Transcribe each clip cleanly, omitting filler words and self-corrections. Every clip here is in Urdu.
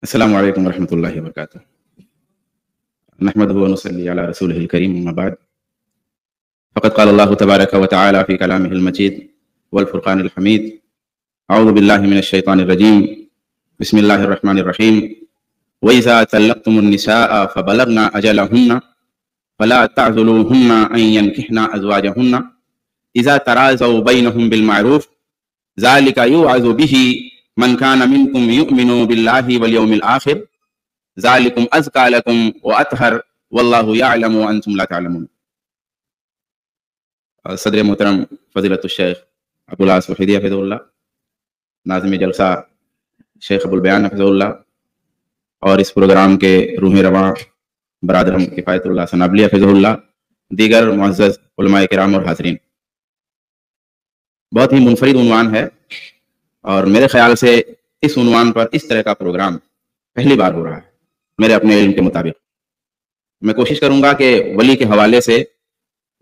السلام علیکم ورحمۃ اللہ وبرکاتہ. نحمده ونصلي على رسوله الكريم اما بعد فقد قال الله تبارك وتعالى في كلامه المجيد والفرقان الحميد اعوذ بالله من الشيطان الرجيم بسم الله الرحمن الرحيم واذا طلقتم النساء فبلغن اجلهن فلا تعذلوهن ان ينكحن ازواجهن اذا تراضوا بينهم بالمعروف ذلك يوعظ به من كان منكم يؤمن بالله واليوم الآخر ذلكم أزكى لكم وأطهر والله يعلم وأنتم لا تعلمون. صدر محترم فضیلت الشیخ ابو العاص وحیدی حفظہ اللہ، ناظم جلسہ شیخ ابو البیان حفظہ اللہ، اور اس پروگرام کے روح رواں برادرم کفایت اللہ سنابلی حفظہ اللہ، دیگر معزز علماء کرام اور حاضرین، بہت ہی منفرد عنوان ہے اور میرے خیال سے اس عنوان پر اس طرح کا پروگرام پہلی بار ہو رہا ہے. میرے اپنے علم کے مطابق میں کوشش کروں گا کہ ولی کے حوالے سے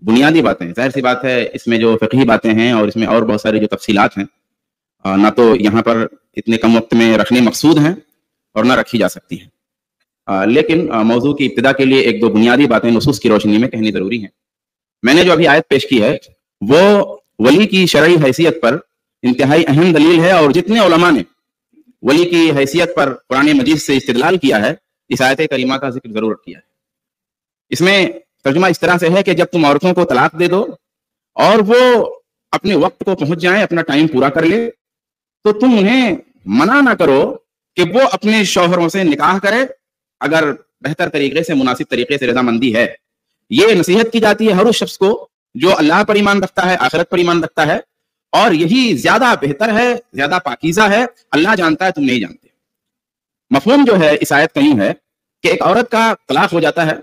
بنیادی باتیں، ظاہر سی بات ہے اس میں جو فقہی باتیں ہیں اور اس میں اور بہت ساری جو تفصیلات ہیں نہ تو یہاں پر اتنے کم وقت میں رکھنے مقصود ہیں اور نہ رکھی جا سکتی ہیں، لیکن موضوع کی ابتدا کے لیے ایک دو بنیادی باتیں نصوص کی روشنی میں کہنی ضروری ہیں. میں نے جو ابھی آیت پیش کی ہے وہ ولی کی شرعی حیثیت پر انتہائی اہم دلیل ہے، اور جتنے علماء نے ولی کی حیثیت پر قرآن مجید سے استدلال کیا ہے اس آیت کریمہ کا ذکر ضرور کیا ہے. اس میں ترجمہ اس طرح سے ہے کہ جب تم عورتوں کو طلاق دے دو اور وہ اپنے وقت کو پہنچ جائیں، اپنا ٹائم پورا کر لے، تو تم انہیں منع نہ کرو کہ وہ اپنے شوہروں سے نکاح کرے اگر بہتر طریقے سے، مناسب طریقے سے رضامندی ہے. یہ نصیحت کی جاتی ہے ہر اس شخص کو جو اللہ پر ایمان رکھتا ہے، آخرت پر ایمان رکھتا ہے، اور یہی زیادہ بہتر ہے، زیادہ پاکیزہ ہے. اللہ جانتا ہے، تم نہیں جانتے. مفہوم جو ہے اس آیت کا یوں ہے کہ ایک عورت کا طلاق ہو جاتا ہے.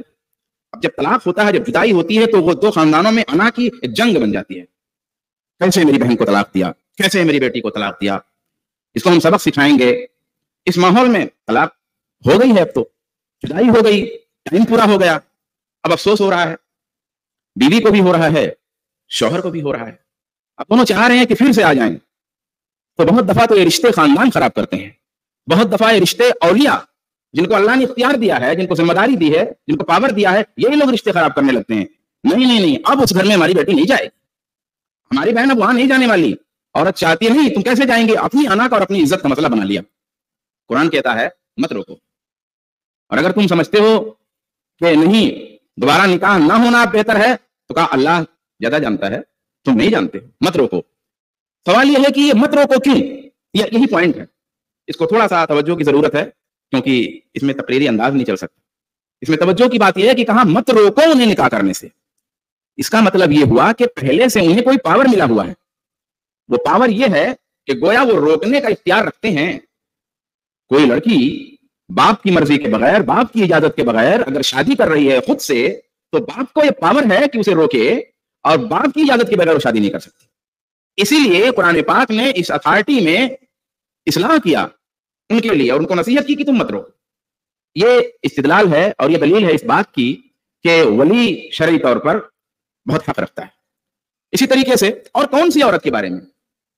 اب جب طلاق ہوتا ہے، جب جدائی ہوتی ہے، تو وہ دو خاندانوں میں انا کی ایک جنگ بن جاتی ہے. کیسے میری بہن کو طلاق دیا، کیسے میری بیٹی کو طلاق دیا، اس کو ہم سبق سکھائیں گے. اس ماحول میں طلاق ہو گئی ہے، اب تو جدائی ہو گئی، ٹائم پورا ہو گیا. اب افسوس ہو رہا ہے، بیوی کو بھی ہو رہا ہے، شوہر کو بھی ہو رہا ہے. اب دونوں چاہ رہے ہیں کہ پھر سے آ جائیں. تو بہت دفعہ تو یہ رشتے خاندان خراب کرتے ہیں. بہت دفعہ یہ رشتے اولیاء جن کو اللہ نے اختیار دیا ہے، جن کو ذمہ داری دی ہے، جن کو پاور دیا ہے، یہی لوگ رشتے خراب کرنے لگتے ہیں. نہیں، اب اس گھر میں ہماری بیٹی نہیں جائے، ہماری بہن اب وہاں نہیں جانے والی. عورت چاہتی ہے نہیں، تم کیسے جائیں گے؟ اپنی انا کا اور اپنی عزت کا مسئلہ بنا لیا. قرآن کہتا ہے مت روکو. اور اگر تم سمجھتے ہو کہ نہیں، دوبارہ نکاح نہ ہونا بہتر ہے، تو کہا اللہ زیادہ جانتا ہے، تم نہیں جانتے، مت روکو. سوال یہ ہے کہ یہ مت روکو کیوں؟ یہی پوائنٹ ہے. اس کو تھوڑا سا توجہ کی ضرورت ہے، کیونکہ اس میں تقریری انداز نہیں چل سکتا. اس میں توجہ کی بات یہ ہے کہ کہاں مت روکو انہیں نکاح کرنے سے. اس کا مطلب یہ ہوا کہ پہلے سے انہیں کوئی پاور ملا ہوا ہے. وہ پاور یہ ہے کہ گویا وہ روکنے کا اختیار رکھتے ہیں. کوئی لڑکی باپ کی مرضی کے بغیر، باپ کی اجازت کے بغیر اگر شادی کر رہی ہے خود سے، تو باپ کو یہ پاور ہے کہ اسے روکے، اور باپ کی اجازت کے بغیر وہ شادی نہیں کر سکتی. اسی لیے قرآن پاک نے اس اتھارٹی میں اصلاح کیا ان کے لیے، اور ان کو نصیحت کی کہ تم مت روکو. یہ استدلال ہے اور یہ دلیل ہے اس بات کی کہ ولی شرعی طور پر بہت حق رکھتا ہے. اسی طریقے سے اور کون سی عورت کے بارے میں؟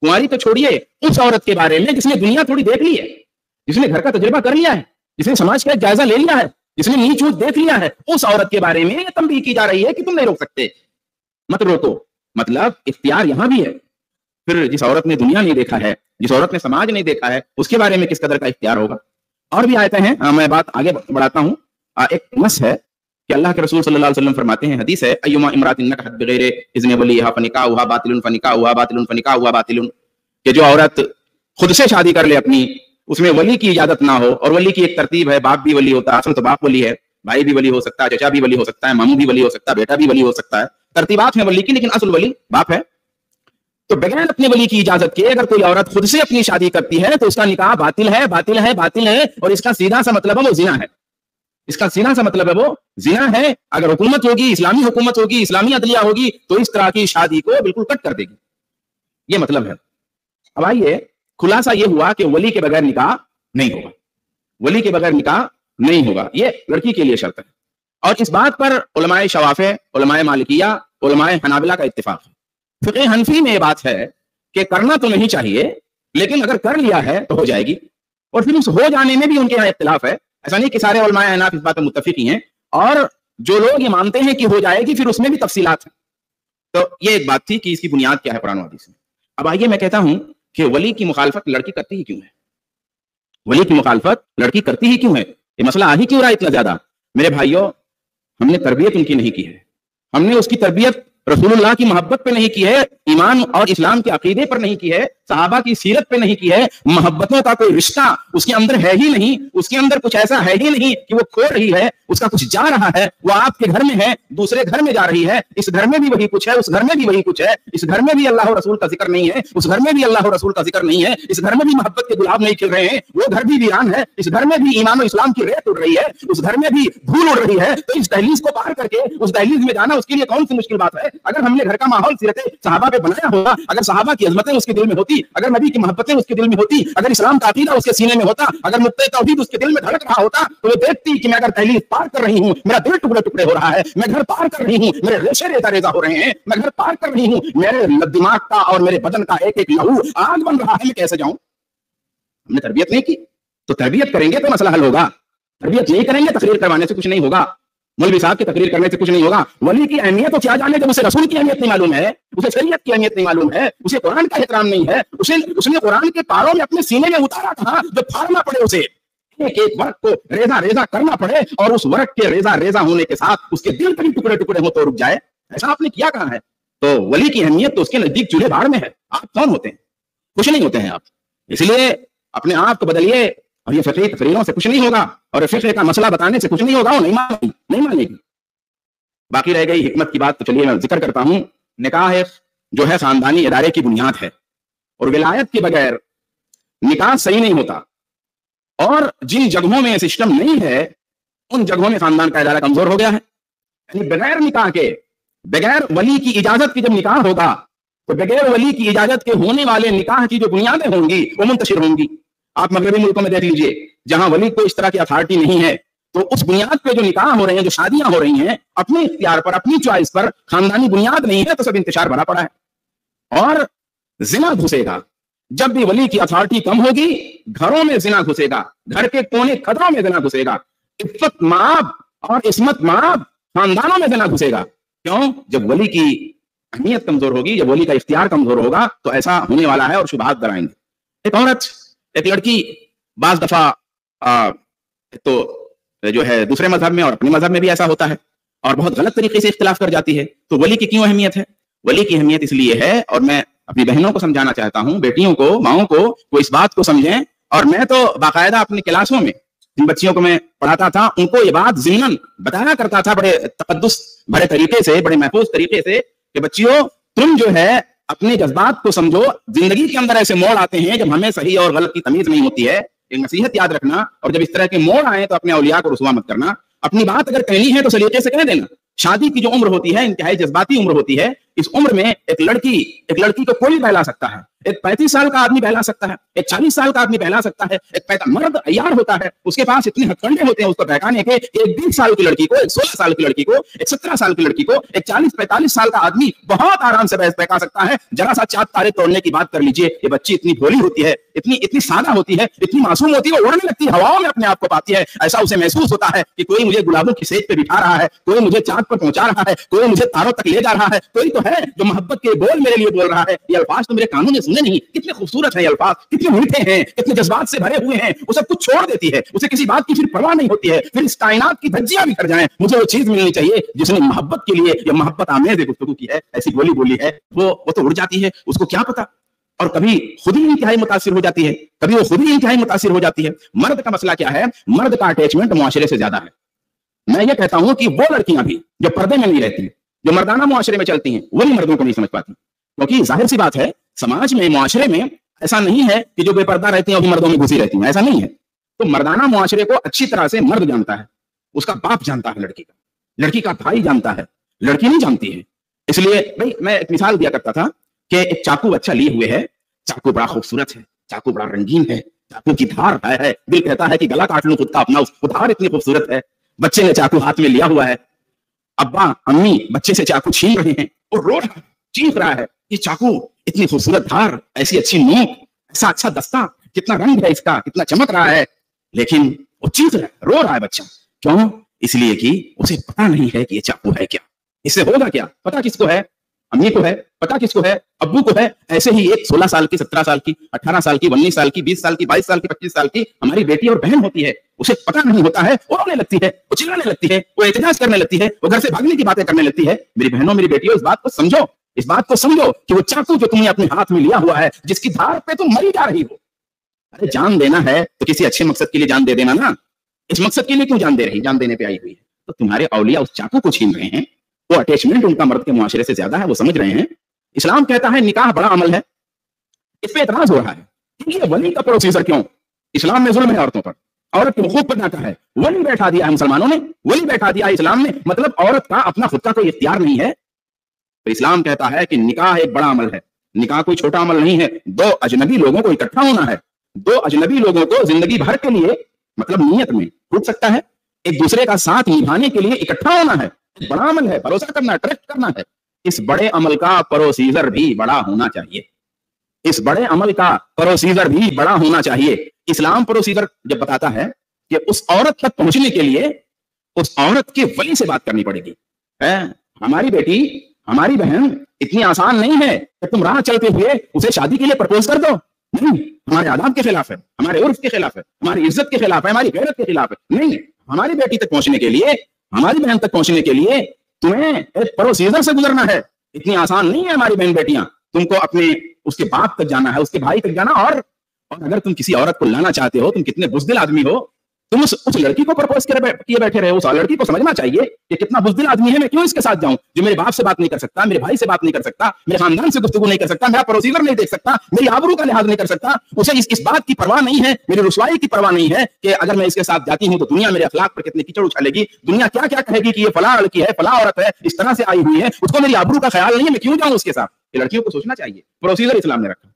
کنواری تو چھوڑیے، اس عورت کے بارے میں جس نے دنیا تھوڑی دیکھ لی ہے، جس نے گھر کا تجربہ کر لیا ہے، جس نے سماج کا ایک جائزہ لے لیا ہے، جس نے نیچ اوچ دیکھ لیا ہے، اس عورت کے بارے میں یہ تنبیہ کی جا رہی ہے کہ تم نہیں روک سکتے، مت روکو. مطلب اختیار یہاں بھی ہے. پھر جس عورت نے دنیا نہیں دیکھا ہے، جس عورت نے سماج نہیں دیکھا ہے، اس کے بارے میں کس قدر کا اختیار ہوگا. اور بھی آیتیں ہیں، میں بات آگے بڑھاتا ہوں. ایک نص ہے کہ اللہ کے رسول صلی اللہ علیہ وسلم فرماتے ہیں، حدیث ہے، ایما امرات نکحت بغیر اذن ولیھا فنکاحها باطل فنکاحها باطل فنکاحها باطل، کہ جو عورت خود سے شادی کر لے اپنی، اس میں ولی کی اجازت نہ ہو. اور ولی کی ایک ترتیب ہے، باپ بھی ولی ہوتا ہے، اصل تو باپ ولی ہے، بھائی بھی ولی ہو سکتا ہے، چچا بھی ولی ہو سکتا ہے، ماموں بھی ولی ہو سکتا ہے، بیٹا بھی ولی ہو سکتا ہے. ترتیبات ہیں ولی کی، لیکن اصل ولی باپ ہے. تو بغیر اپنے ولی کی اجازت کے اگر کوئی عورت خود سے اپنی شادی کرتی ہے تو اس کا نکاح باطل ہے، باطل ہے، باطل ہے. اور اس کا سیدھا سا مطلب ہے وہ زنا ہے. اس کا سیدھا سا مطلب ہے وہ زنا ہے. اگر حکومت ہوگی، اسلامی حکومت ہوگی، اسلامی عدلیہ ہوگی، تو اس طرح کی شادی کو بالکل کٹ کر دے گی. یہ مطلب ہے. اب آئیے، خلاصہ یہ ہوا کہ ولی کے بغیر نکاح نہیں ہوگا. ولی کے بغیر نکاح نہیں ہوگا، یہ لڑکی کے لیے شرط ہے. اور اس بات پر علماء شوافع، علماء مالکیہ، علماء حنابلہ کا اتفاق ہے. فقہ حنفی میں یہ بات ہے کہ کرنا تو نہیں چاہیے، لیکن اگر کر لیا ہے تو ہو جائے گی. اور پھر اس ہو جانے میں بھی ان کے یہاں اختلاف ہے. ایسا نہیں کہ سارے علماء احناف اس بات میں متفق ہی ہیں, اور جو لوگ یہ مانتے ہیں کہ ہو جائے گی پھر اس میں بھی تفصیلات ہیں. تو یہ ایک بات تھی کہ اس کی بنیاد کیا ہے قرآن و حدیث میں. اب آئیے میں کہتا ہوں کہ ولی کی مخالفت لڑکی کرتی ہی کیوں ہے؟ ولی کی مخالفت لڑکی کرتی ہی کیوں ہے؟ یہ مسئلہ آ ہی کیوں رہا ہے اتنا زیادہ؟ میرے بھائیوں, ہم نے تربیت ان کی نہیں کی ہے. ہم نے اس کی تربیت رسول اللہ کی محبت پہ نہیں کی ہے, ایمان اور اسلام کے عقیدے پر نہیں کی ہے, صحابہ کی سیرت پہ نہیں کی ہے. محبتوں کا کوئی رشتہ اس کے اندر ہے ہی نہیں, اس کے اندر کچھ ایسا ہے ہی نہیں کہ وہ کھو رہی ہے, اس کا کچھ جا رہا ہے. وہ آپ کے گھر میں ہے, دوسرے گھر میں جا رہی ہے, اس گھر میں بھی وہی کچھ ہے, اس گھر میں بھی وہی کچھ ہے, اس گھر میں بھی اللہ و رسول کا ذکر نہیں ہے, اس گھر میں بھی اللہ و رسول کا ذکر نہیں ہے, اس گھر میں بھی محبت کے گلاب نہیں کھل رہے ہیں, وہ گھر بھی ویران ہے, اس گھر میں بھی ایمان و اسلام کی ریت اڑ رہی ہے, اس گھر میں بھی دھول اڑ رہی ہے. تو اس دہلیز کو پار کر کے اس دہلیز میں جانا اس کے لیے کون سی مشکل بات ہے؟ اگر ہم نے گھر کا ماحول سیرت صحابہ پہ بنایا ہوگا, اگر صحابہ کی عظمتیں اس کے دل میں ہوتی, اگر نبی کی محبتیں اس کے دل میں ہوتی, اگر اسلام کا عقیدہ اس کے سینے میں ہوتا, اگر نقطۂ توحید اس کے دل میں دھڑک رہا ہوتا, تو وہ دیکھتی کہ میں اگر دہلیز پار کر رہی ہوں, میرا دل ٹکڑے ٹکڑے ہو رہا ہے, میں گھر پار کر رہی ہوں, میرے ریشے ریزہ ریزہ ہو رہے ہیں, میں گھر پار کر رہی ہوں, میرے دماغ کا اور میرے بدن کا ایک ایک لہو آگ بن رہا ہے, میں کیسے جاؤں؟ ہم نے تربیت نہیں کی. تو تربیت کریں گے تو مسئلہ حل ہوگا. تربیت نہیں کریں گے تقریر کروانے سے کچھ نہیں ہوگا, مولوی صاحب کی تقریر کرنے سے کچھ نہیں ہوگا. ولی کی اہمیت تو کیا جانے جب اسے رسول کی اہمیت نہیں معلوم ہے, اسے شریعت کی اہمیت نہیں معلوم ہے, اسے قرآن کا احترام نہیں ہے, اس نے قرآن کے پاروں میں اپنے سینے میں اتارا کہاں جو پھاڑنا پڑے اسے, ایک ایک ورق کو ریزہ ریزہ کرنا پڑے, اور اس ورق کے ریزہ ریزہ ہونے کے ساتھ اس کے دل کبھی ٹکڑے ٹکڑے ہو تو رک جائے. ایسا آپ نے کیا کہاں ہے؟ تو ولی کی اہمیت تو اس کے نزدیک چولہے بھاڑ میں ہے. آپ کون ہوتے ہیں؟ کچھ نہیں ہوتے ہیں آپ. اس لیے اپنے آپ کو بدلیے, اور یہ فقہی تقریروں سے کچھ نہیں ہوگا, اور فقہ کا مسئلہ بتانے سے کچھ نہیں ہوگا. وہ نہیں مانے گی. باقی رہ گئی حکمت کی بات, تو چلیے میں ذکر کرتا ہوں. نکاح جو ہے خاندانی ادارے کی بنیاد ہے, اور ولایت کے بغیر نکاح صحیح نہیں ہوتا. اور جن جگہوں میں سسٹم نہیں ہے ان جگہوں میں خاندان کا ادارہ کمزور ہو گیا ہے. یعنی بغیر نکاح کے, بغیر ولی کی اجازت کے جب نکاح ہوگا, تو بغیر ولی کی اجازت کے ہونے والے نکاح کی جو بنیادیں ہوں گی وہ منتشر ہوں گی. آپ مغربی ملکوں میں دیکھ لیجئے, جہاں ولی کو اس طرح کی اتھارٹی نہیں ہے, تو اس بنیاد پہ جو نکاح ہو رہے ہیں, جو شادیاں ہو رہی ہیں, اپنے اختیار پر, اپنی چوائس پر, خاندانی بنیاد نہیں ہے, تو سب انتشار بھرا پڑا ہے. اور زنا گھسے گا. جب بھی ولی کی اتھارٹی کم ہوگی, گھروں میں زنا گھسے گا, گھر کے کونے قدروں میں زنا گھسے گا, عفت مآب اور عصمت مآب خاندانوں میں زنا گھسے گا. کیوں؟ جب ولی کی اہمیت کمزور ہوگی, جب ولی کا اختیار کمزور ہوگا, تو ایسا ہونے والا ہے, اور شبہات درائیں گے. ایک عورت, ایک لڑکی بعض دفعہ تو جو ہے دوسرے مذہب میں اور اپنے مذہب میں بھی ایسا ہوتا ہے, اور بہت غلط طریقے سے اختلاف کر جاتی ہے. تو ولی کی کیوں اہمیت ہے؟ ولی کی اہمیت اس لیے ہے, اور میں اپنی بہنوں کو سمجھانا چاہتا ہوں, بیٹیوں کو, ماؤں کو, وہ اس بات کو سمجھیں. اور میں تو باقاعدہ اپنی کلاسوں میں جن بچیوں کو میں پڑھاتا تھا, ان کو یہ بات ضمناً بتایا کرتا تھا بڑے تقدس بڑے طریقے سے, بڑے محفوظ طریقے سے, کہ بچیوں تم جو ہے اپنے جذبات کو سمجھو. زندگی کے اندر ایسے موڑ آتے ہیں جب ہمیں صحیح اور غلط کی تمیز نہیں ہوتی ہے. ایک نصیحت یاد رکھنا, اور جب اس طرح کے موڑ آئیں تو اپنے اولیاء کو رسوا مت کرنا. اپنی بات اگر کہنی ہے تو سلیقے سے کہہ دینا. شادی کی جو عمر ہوتی ہے انتہائی جذباتی عمر ہوتی ہے. اس عمر میں ایک لڑکی کو کوئی بہلا سکتا ہے. ایک 35 سال کا آدمی بہلا سکتا ہے, ایک 40 سال کا آدمی بہلا سکتا ہے. ایک مرد عیار ہوتا ہے, اس کے پاس اتنے ہتھ کنڈے ہوتے ہیں اس کو بہکانے کے. ایک 20 سال کی لڑکی کو, ایک 16 سال کی لڑکی کو, ایک 17 سال کی لڑکی کو, ایک 40-45 سال کا آدمی بہت آرام سے بحث بہکا سکتا ہے. ذرا سا چاند تارے توڑنے کی بات کر لیجئے, یہ بچی اتنی بھولی ہوتی ہے, اتنی سادہ ہوتی ہے, اتنی معصوم ہوتی ہے, وہ اڑنے لگتی ہے, ہواؤں میں اپنے آپ کو پاتی ہے. ایسا اسے محسوس ہوتا ہے کہ کوئی مجھے گلابوں کی سیج پہ بٹھا رہا ہے, کوئی مجھے چاند پر پہنچا رہا ہے, کوئی مجھے تاروں تک لے جا رہا ہے, کوئی تو ہے جو محبت کے بول میرے لیے بول رہا ہے. یہ الفاظ تو میرے کانوں نے سنے نہیں, کتنے خوبصورت ہیں یہ الفاظ, کتنے میٹھے ہیں, کتنے جذبات سے بھرے ہوئے ہیں. وہ سب کچھ چھوڑ دیتی ہے, اسے کسی بات کی پھر پرواہ نہیں ہوتی ہے. پھر اس کائنات کی دھجیاں بھی کر جائیں, مجھے وہ چیز ملنی چاہیے جس نے محبت کے لیے یا محبت آمیز گفتگو کی ہے, ایسی بولی بولی ہے. وہ تو اڑ جاتی ہے, اس کو کیا پتا. اور کبھی خود ہی انتہائی متاثر ہو جاتی ہے, کبھی وہ خود ہی انتہائی متاثر ہو جاتی ہے. مرد کا مسئلہ کیا ہے؟ مرد کا اٹیچمنٹ معاشرے سے زیادہ ہے. میں یہ کہتا ہوں کہ وہ لڑکیاں بھی جو پردے میں نہیں رہتی, جو مردانہ معاشرے میں چلتی ہیں, وہی مردوں کو نہیں سمجھ پاتی. کیونکہ ظاہر سی بات ہے, سماج میں, معاشرے میں ایسا نہیں ہے کہ جو بے پردہ رہتی ہیں وہی مردوں میں گھسی رہتی ہیں, ایسا نہیں ہے. تو مردانہ معاشرے کو اچھی طرح سے مرد جانتا ہے, اس کا باپ جانتا ہے لڑکی کا, لڑکی کا بھائی جانتا ہے, لڑکی نہیں جانتی ہے. اس لیے بھائی میں ایک مثال دیا کرتا تھا کہ ایک چاقو اچھا لیے ہوئے ہے, چاقو بڑا خوبصورت ہے, چاقو بڑا رنگین ہے, چاقو کی دھار ہے, دل کہتا ہے کہ گلا کاٹ لوں خود کا اپنا, اس دھار اتنی خوبصورت ہے. بچے نے چاقو ہاتھ میں لیا ہوا ہے, ابا امی بچے سے چاقو چھین رہے ہیں, اور رو رہا ہے, چیخ رہا ہے, یہ چاقو اتنی خوبصورت دھار, ایسی اچھی نوک, ایسا اچھا دستہ, کتنا رنگ ہے اس کا، کتنا چمک رہا ہے، لیکن وہ چیخ رہا ہے، رو رہا ہے بچہ. کیوں؟ اس لیے کہ اسے پتا نہیں ہے کہ یہ چاقو ہے کیا، اس سے ہوگا کیا. پتا کس کو ہے؟ امی کو ہے. پتا کس کو ہے؟ ابو کو ہے. ایسے ہی ایک 16 سال کی، 17 سال کی، 18 سال کی، 19 سال کی، 20 سال کی، 22 سال کی، 25 سال کی ہماری بیٹی اور بہن ہوتی ہے. اسے پتا نہیں ہوتا ہے، وہ رونے لگتی ہے، وہ چلانے لگتی ہے، وہ احتجاج کرنے لگتی ہے، وہ گھر سے بھاگنے کی باتیں کرنے لگتی ہے. میری بہنوں، میری بیٹیوں، اس بات کو سمجھو، اس بات کو سمجھو کہ وہ چاقو جو تم نے اپنے ہاتھ میں لیا ہوا ہے، جس کی دھار پہ تم مری جا رہی ہو، ارے جان دینا ہے تو کسی اچھے مقصد کے لیے جان دے دینا نا. اس مقصد کے لیے کیوں جان دے رہی؟ جان دینے پہ آئی ہوئی ہے. تو تمہارے اولیاء اس چاقو کو چھین رہے ہیں، وہ اٹیچمنٹ ان کا مرد کے معاشرے سے زیادہ ہے، وہ سمجھ رہے ہیں. اسلام کہتا ہے نکاح بڑا عمل ہے. اس پہ اعتراض ہو رہا ہے کہ یہ ولی کا پروسیجر کیوں؟ اسلام میں ظلم ہے عورتوں پر، عورت کے حقوق پر جاتا ہے. ولی بیٹھا دیا ہے مسلمانوں نے، ولی بیٹھا دیا ہے اسلام نے، مطلب عورت کا اپنا خود کا کوئی اختیار نہیں ہے. تو اسلام کہتا ہے کہ نکاح ایک بڑا عمل ہے. نکاح کوئی چھوٹا عمل نہیں ہے. دو اجنبی لوگوں کو اکٹھا ہونا ہے. دو اجنبی لوگوں کو زندگی بھر کے لیے، مطلب نیت میں ٹوٹ سکتا ہے، ایک دوسرے کا ساتھ نبھانے کے لیے اکٹھا ہونا ہے. بڑا عمل ہے، بھروسہ کرنا، ٹرسٹ کرنا ہے. اس بڑے عمل کا پروسیجر بھی بڑا ہونا چاہیے. اس بڑے عمل کا پروسیجر بھی بڑا ہونا چاہیے. اسلام پروسیجر جب بتاتا ہے کہ اس عورت تک پہنچنے کے لیے اس عورت کے ولی سے بات کرنی پڑے گی. ہماری بیٹی، ہماری بہن اتنی آسان نہیں ہے کہ تم راہ چلتے ہوئے اسے شادی کے لیے پرپوز کر دو. نہیں، ہمارے آداب کے خلاف ہے، ہمارے عرف کے خلاف ہے، ہماری عزت کے خلاف ہے، ہماری غیرت کے خلاف ہے. نہیں، ہماری بیٹی تک پہنچنے کے لیے، ہماری بہن تک پہنچنے کے لیے تمہیں ایک پروسیجر سے گزرنا ہے. اتنی آسان نہیں ہے ہماری بہن بیٹیاں. تم کو اپنے اس کے باپ تک جانا ہے، اس کے بھائی تک جانا. اور اگر تم کسی عورت کو لانا چاہتے ہو، تم کتنے بزدل آدمی ہو، تم اس لڑکی کو پرپوز کیے بیٹھے رہے ہو. اس لڑکی کو سمجھنا چاہیے کہ کتنا بزدل آدمی ہے، میں کیوں اس کے ساتھ جاؤں جو میرے باپ سے بات نہیں کر سکتا، میرے بھائی سے بات نہیں کر سکتا، میرے خاندان سے گفتگو نہیں کر سکتا، میرا پروسیجر نہیں دیکھ سکتا، میری آبرو کا لحاظ نہیں کر سکتا. اسے اس بات کی پرواہ نہیں ہے، میری رسوائی کی پرواہ نہیں ہے کہ اگر میں اس کے ساتھ جاتی ہوں تو دنیا میرے اخلاق پر کتنی کیچڑ اچھالے گی، دنیا کیا کیا کہے گی کہ یہ فلاں لڑکی ہے، فلاں عورت ہے، اس طرح سے آئی ہوئی ہے، اس کو میری آبرو کا خیال نہیں ہے، میں کیوں جاؤں اس کے ساتھ. یہ لڑکیوں کو سوچنا چاہیے. پروسیجر اسلام نے رکھا.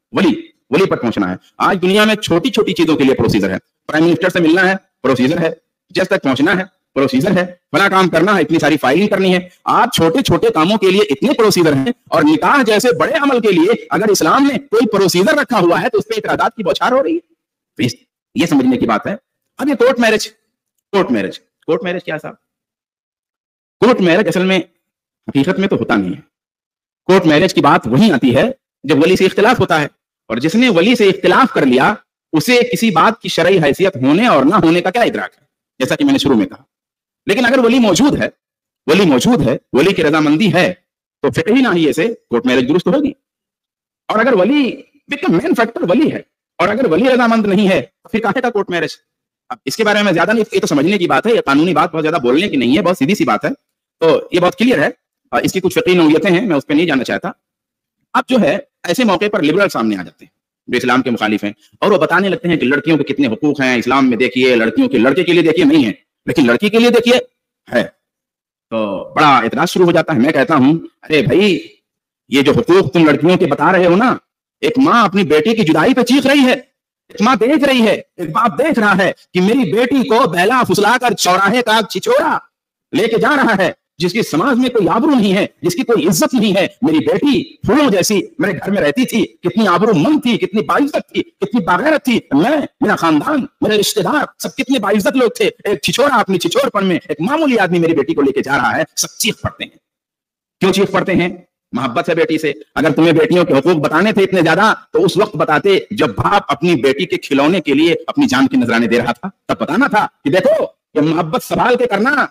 ولی پر پہنچنا ہے. آج دنیا میں چھوٹی چھوٹی چیزوں کے لیے پروسیجر ہے. پرائم منسٹر سے ملنا ہے، پروسیجر ہے. جس تک پہنچنا ہے، پروسیجر ہے. بڑا کام کرنا ہے، اتنی ساری فائلنگ کرنی ہے. آج چھوٹے چھوٹے کاموں کے لیے اتنے پروسیجر ہیں، اور نکاح جیسے بڑے عمل کے لیے اگر اسلام نے کوئی پروسیجر رکھا ہوا ہے تو اس پہ اعتراضات کی بوچھار ہو رہی ہے. یہ سمجھنے کی بات ہے. اب یہ کورٹ میرج کیا صاحب؟ کورٹ میرج اصل میں حقیقت میں تو ہوتا نہیں ہے. کورٹ میرج کی بات وہیں آتی ہے جب ولی سے اختلاف ہوتا ہے، اور جس نے ولی سے اختلاف کر لیا اسے کسی بات کی شرعی حیثیت ہونے اور نہ ہونے کا کیا ادراک ہے، جیسا کہ میں نے شروع میں کہا. لیکن اگر ولی موجود ہے، ولی کی رضامندی ہے تو فقہی ناحیے سے کورٹ میرج درست ہوگی. اور اگر ولی مین فیکٹر ولی ہے اور اگر ولی رضامند نہیں ہے تو پھر کہاں کا کورٹ میرج. اب اس کے بارے میں زیادہ نہیں، یہ تو سمجھنے کی بات ہے، یہ قانونی بات بہت زیادہ بولنے کی نہیں ہے، بہت سیدھی سی بات ہے. تو یہ بہت کلیئر ہے. اس کی کچھ فقہی نوعیتیں ہیں، میں اس پہ نہیں جانا چاہتا. اب جو ہے ایسے موقع پر لبرل سامنے آ جاتے ہیں جو اسلام کے مخالف ہیں، اور وہ بتانے لگتے ہیں کہ لڑکیوں کے کتنے حقوق ہیں اسلام میں. دیکھیے لڑکیوں کے، لڑکے کے لیے دیکھیے نہیں ہے، لیکن لڑکی کے لیے دیکھیے ہے. تو بڑا اعتراض شروع ہو جاتا ہے. میں کہتا ہوں ارے بھائی، یہ جو حقوق تم لڑکیوں کے بتا رہے ہو نا، ایک ماں اپنی بیٹی کی جدائی پہ چیخ رہی ہے، ایک ماں دیکھ رہی ہے، ایک باپ دیکھ رہا ہے کہ میری بیٹی کو بہلا پھسلا کر چوراہے کا چھچورا لے کے جا رہا ہے، جس کی سماج میں کوئی آبرو نہیں ہے، جس کی کوئی عزت نہیں ہے. میری بیٹی پھولوں جیسی میرے گھر میں رہتی تھی، کتنی آبرو مند تھی، کتنی باعزت تھی، کتنی باغیرت تھی. میں، میرا خاندان، میرے رشتے دار سب کتنے باعزت لوگ تھے. ایک چھچورا اپنی چھچور پن میں ایک معمولی آدمی میری بیٹی کو لے کے جا رہا ہے. سب چیخ پڑتے ہیں. کیوں چیخ پڑتے ہیں؟ محبت ہے بیٹی سے. اگر تمہیں بیٹیوں کے حقوق بتانے تھے اتنے زیادہ تو اس وقت بتاتے جب باپ اپنی بیٹی کے کھلونے کے لیے اپنی جان کی نذرانے دے رہا تھا. تب بتانا تھا کہ دیکھو یہ محبت سنبھال کے کرنا،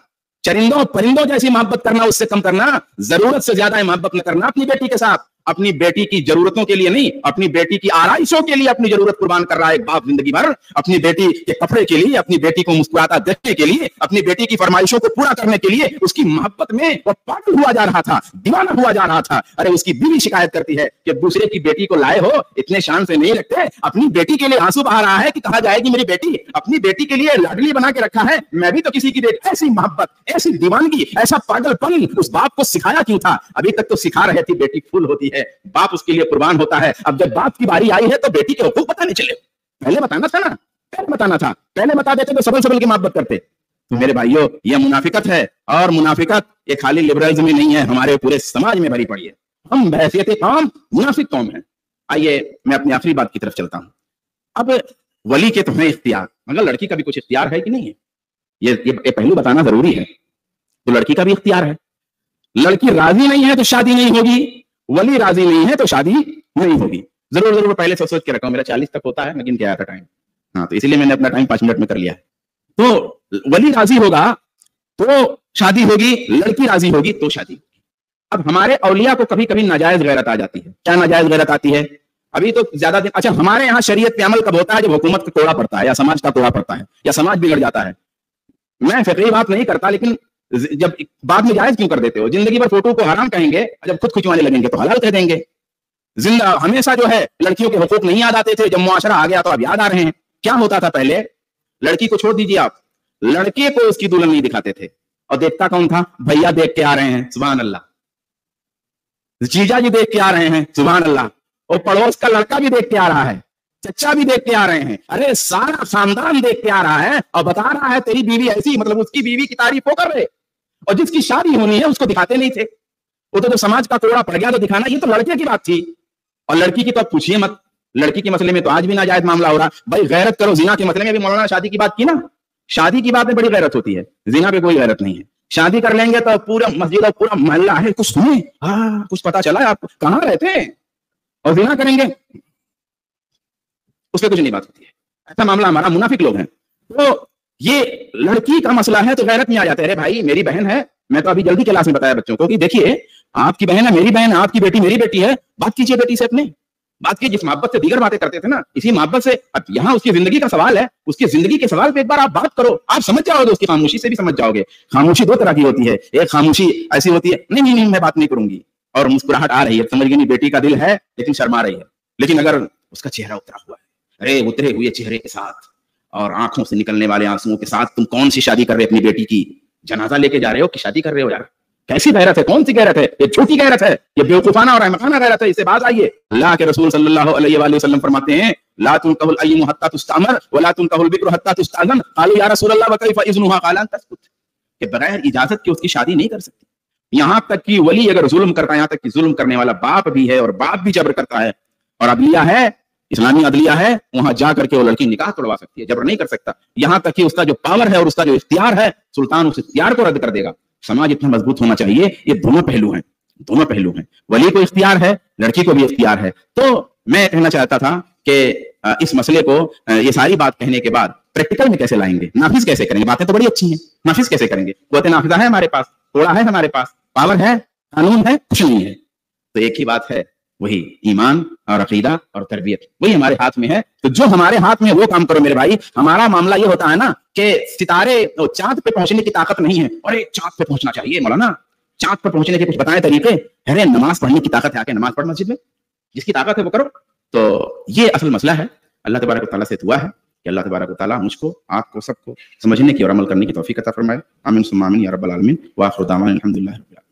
چرندوں پرندوں جیسی محبت کرنا، اس سے کم کرنا، ضرورت سے زیادہ محبت نہ کرنا اپنی بیٹی کے ساتھ. اپنی بیٹی کی ضرورتوں کے لیے نہیں، اپنی بیٹی کی آرائشوں کے لیے اپنی ضرورت قربان کر رہا ہے ایک باپ زندگی بھر. اپنی بیٹی کے کپڑے کے لیے، اپنی بیٹی کو مسکراتا دیکھنے کے لیے، اپنی بیٹی کی فرمائشوں کو پورا کرنے کے لیے اس کی محبت میں وہ پاگل ہوا جا رہا تھا، دیوانہ ہوا جا رہا تھا. ارے اس کی بیوی شکایت کرتی ہے کہ دوسرے کی بیٹی کو لائے ہو، اتنے شان سے نہیں رکھتے. اپنی بیٹی کے لیے آنسو بہا رہا ہے کہ کہا جائے گی میری بیٹی اپنی بیٹی کے لیے لاڈلی بنا کے رکھا ہے، میں بھی تو کسی کی بیٹی. ایسی محبت، ایسی دیوانگی، ایسا پاگل پن اس باپ کو سکھایا کیوں تھا؟ ابھی تک تو سکھا رہے تھے بیٹی پھول ہوتی ہے، باپ اس کے لیے قربان ہوتا ہے. اب جب باپ کی باری آئی ہے تو بیٹی کے حقوق پتہ نہیں چلے. پہلے بتانا تھا نا، پہلے بتا دیتے تو سبل کی محبت کرتے. تو میرے بھائیوں، یہ منافقت ہے، اور منافقت یہ خالی لبرلزم میں نہیں ہے، ہمارے پورے سماج میں بھری پڑی ہے. ہم بحیثیت قوم منافق قوم ہیں. آئیے میں اپنی آخری بات کی طرف چلتا ہوں. اب ولی کے تو ہیں اختیار، مگر لڑکی کا بھی کچھ اختیار ہے کہ نہیں ہے، یہ پہلو بتانا ضروری ہے. تو لڑکی کا بھی اختیار ہے. لڑکی راضی نہیں ہے تو شادی نہیں ہوگی، ولی راضی نہیں ہے تو شادی نہیں ہوگی. ضرور پہلے سے سوچ کے رکھا ہوں، میرا 40 تک ہوتا ہے لیکن کیا تھا ٹائم، ہاں تو اسی لیے میں نے اپنا ٹائم 5 منٹ میں کر لیا ہے. تو ولی راضی ہوگا تو شادی ہوگی، لڑکی راضی ہوگی تو شادی ہوگی. اب ہمارے اولیاء کو کبھی کبھی ناجائز غیرت آ جاتی ہے. کیا ناجائز غیرت آتی ہے؟ ابھی تو زیادہ دن، اچھا ہمارے یہاں شریعت پہ عمل کب ہوتا ہے؟ جب حکومت کا توڑا پڑتا ہے یا سماج کا توڑا پڑتا ہے یا سماج بگڑ جاتا ہے. میں فقہی بات نہیں کرتا، لیکن جب بعد میں جائز کیوں کر دیتے ہو؟ زندگی بھر فوٹو کو حرام کہیں گے، جب خود کھنچوانے لگیں گے تو حلال کہہ دیں گے. زندہ ہمیشہ جو ہے لڑکیوں کے حقوق نہیں یاد آتے تھے، جب معاشرہ آ گیا تو اب یاد آ رہے ہیں. کیا ہوتا تھا پہلے؟ لڑکی کو چھوڑ دیجیے آپ، لڑکے کو اس کی دلہن نہیں دکھاتے تھے، اور دیکھتا کون تھا؟ بھیا دیکھ کے آ رہے ہیں، سبحان اللہ. جیجا جی دیکھ کے آ رہے ہیں، سبحان اللہ. اور پڑوس کا لڑکا بھی دیکھ کے آ رہا ہے، چچا بھی دیکھ کے آ رہے ہیں. ارے سارا خاندان دیکھ کے آ رہا ہے اور بتا رہا ہے تیری بیوی ایسی، مطلب اس کی بیوی کی تعریف ہو کر رہے. اور جس کی شادی ہونی ہے اس کو دکھاتے نہیں تھے. وہ تو سماج کا کوڑا پڑ گیا تو دکھانا. یہ تو لڑکے کی بات تھی. اور لڑکی کی تو اب پوچھیے مت. لڑکی کے مسئلے میں تو آج بھی ناجائز معاملہ ہو رہا. بھائی غیرت کرو، زنا کے مسئلے میں بھی مولانا شادی کی بات کی نا. شادی کی بات میں بڑی غیرت ہوتی ہے، زنا پہ کوئی غیرت نہیں ہے. شادی کر لیں گے تو پورا مسجد اور پورا محلہ ہے، کچھ سنیں، کچھ پتا چلا آپ کہاں رہتے ہیں، اور زنا کریں گے اس پہ کچھ نہیں بات ہوتی ہے. ایسا معاملہ ہمارا، منافق لوگ ہیں. تو یہ لڑکی کا مسئلہ ہے تو غیرت میں آ جاتے ہیں. ارے بھائی میری بہن ہے، میں تو ابھی جلدی کلاس میں بتایا بچوں کو کہ دیکھیے آپ کی بہن ہے، میری بہن ہے، آپ کی بیٹی میری بیٹی ہے. بات کیجیے بیٹی سے اپنے، بات کی جس محبت سے دیگر باتیں کرتے تھے نا، اسی محبت سے. اب یہاں اس کی زندگی کا سوال ہے، اس کی زندگی کے سوال پہ ایک بار آپ بات کرو، آپ سمجھ جاؤ گے. اس کی خاموشی سے بھی سمجھ جاؤ گے. خاموشی دو طرح کی ہوتی ہے. ایک خاموشی ایسی ہوتی ہے نہیں میں بات نہیں کروں گی، اور مسکراہٹ آ رہی ہے، سمجھ گئی نہیں بیٹی کا دل ہے لیکن شرما رہی ہے. لیکن اگر اس کا چہرہ اترا ہوا ہے، ارے اترے ہوئے چہرے کے ساتھ اور آنکھوں سے نکلنے والے آنسوؤں کے ساتھ تم کون سی شادی کر رہے اپنی بیٹی کی؟ جنازہ لے کے جا رہے ہو کہ شادی کر رہے ہو؟ یار کیسی غیرت ہے؟ کون سی غیرت ہے؟ یہ جھوٹی غیرت ہے، یہ بیوقوفانہ اور احمقانہ غیرت ہے. اس سے باز آئیے. اللہ کے رسول صلی اللہ علیہ وآلہ وسلم فرماتے ہیں لا تنكح الأيم حتى تستأمر ولا تنكح البكر حتى تستأذن. قالوا یا رسول اللہ وكيف إذنها؟ قال أن تسكت. کہ بغیر اجازت کے اس کی شادی نہیں کر سکتی. یہاں تک کہ ولی اگر ظلم کرتا ہے، یہاں تک کہ ظلم کرنے والا باپ بھی ہے اور باپ بھی جبر کرتا ہے، اور عدلیہ ہے، اسلامی عدلیہ ہے، وہاں جا کر کے وہ لڑکی نکاح توڑوا سکتی ہے، جبر نہیں کر سکتا. یہاں تک کہ اس کا جو پاور ہے اور اس کا جو اختیار ہے، سلطان اس اختیار کو رد کر دے گا. سماج اتنا مضبوط ہونا چاہیے. یہ دونوں پہلو ہیں، دونوں پہلو ہیں. ولی کو اختیار ہے، لڑکی کو بھی اختیار ہے. تو میں کہنا چاہتا تھا کہ اس مسئلے کو یہ ساری بات کہنے کے بعد پریکٹیکل میں کیسے لائیں گے، نافذ کیسے کریں گے؟ باتیں تو بڑی اچھی ہیں، نافذ کیسے کریں گے؟ قوت نافذہ ہے ہمارے پاس، تھوڑا ہے ہمارے پاس، پاور ہے، قانون ہے، کچھ نہیں ہے. تو ایک ہی بات ہے، وہی ایمان اور عقیدہ اور تربیت، وہی ہمارے ہاتھ میں ہے. تو جو ہمارے ہاتھ میں وہ کام کرو میرے بھائی. ہمارا معاملہ یہ ہوتا ہے نا کہ ستارے چاند پہ پہنچنے کی طاقت نہیں ہے. ارے چاند پہ پہنچنا چاہیے مولانا، چاند پہ پہنچنے کے کچھ بتائیں طریقے. ارے نماز پڑھنے کی طاقت ہے، آ کے نماز پڑھ مسجد میں، جس کی طاقت ہے وہ کرو. تو یہ اصل مسئلہ ہے. اللہ تبارک و تعالیٰ سے دعا ہے کہ اللہ تبارک و تعالیٰ مجھ کو، آپ کو، سب کو سمجھنے کی اور عمل کرنے کی توفیق عطا فرمائے. آمین ثم آمین یا رب العالمین. وآخر دعوانا الحمدللہ رب العالمین.